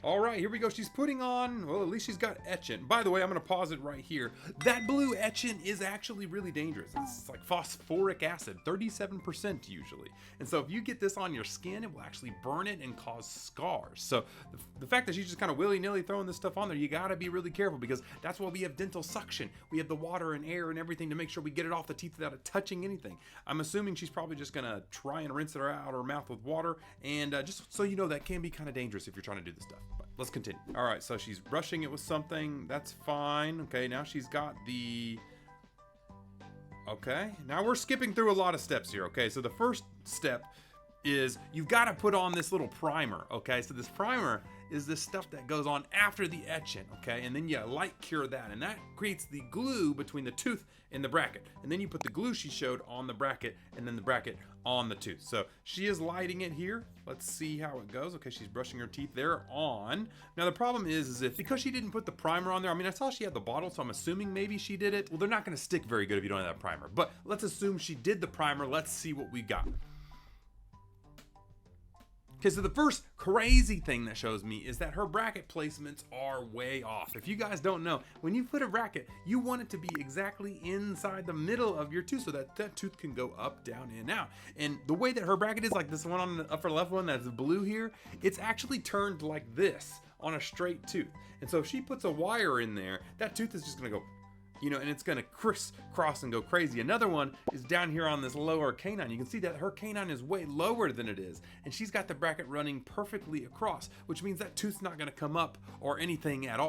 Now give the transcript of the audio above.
All right, here we go. She's putting on, well, at least she's got etchant. By the way, I'm going to pause it right here. That blue etchant is actually really dangerous. It's like phosphoric acid, 37% usually. And so if you get this on your skin, it will actually burn it and cause scars. So the fact that she's just kind of willy-nilly throwing this stuff on there, you got to be really careful, because that's why we have dental suction. We have the water and air and everything to make sure we get it off the teeth without it touching anything. I'm assuming she's probably just going to try and rinse it out of her mouth with water. And just so you know, that can be kind of dangerous if you're trying to do this stuff. But let's continue. All right, so she's brushing it with something. That's fine. Okay, now she's got the... Okay, now we're skipping through a lot of steps here. Okay, so the first step is you've got to put on this little primer. Okay, so this primer is this stuff that goes on after the etchant. Okay, and then you light cure that, and that creates the glue between the tooth and the bracket. And then you put the glue she showed on the bracket, and then the bracket on the tooth. So she is lighting it here. Let's see how it goes. Okay, she's brushing her teeth. They're on. Now the problem is if because she didn't put the primer on there, I mean, I saw she had the bottle, so I'm assuming maybe she did it. Well, they're not going to stick very good if you don't have that primer. But let's assume she did the primer. Let's see what we got. Okay, so the first crazy thing that shows me is that her bracket placements are way off. If you guys don't know, when you put a bracket, you want it to be exactly inside the middle of your tooth so that that tooth can go up, down, in, out. And the way that her bracket is, like this one on the upper left one that's blue here, it's actually turned like this on a straight tooth. And so if she puts a wire in there, that tooth is just gonna go, you know, and it's gonna crisscross and go crazy. Another one is down here on this lower canine. You can see that her canine is way lower than it is, and she's got the bracket running perfectly across, which means that tooth's not gonna come up or anything at all.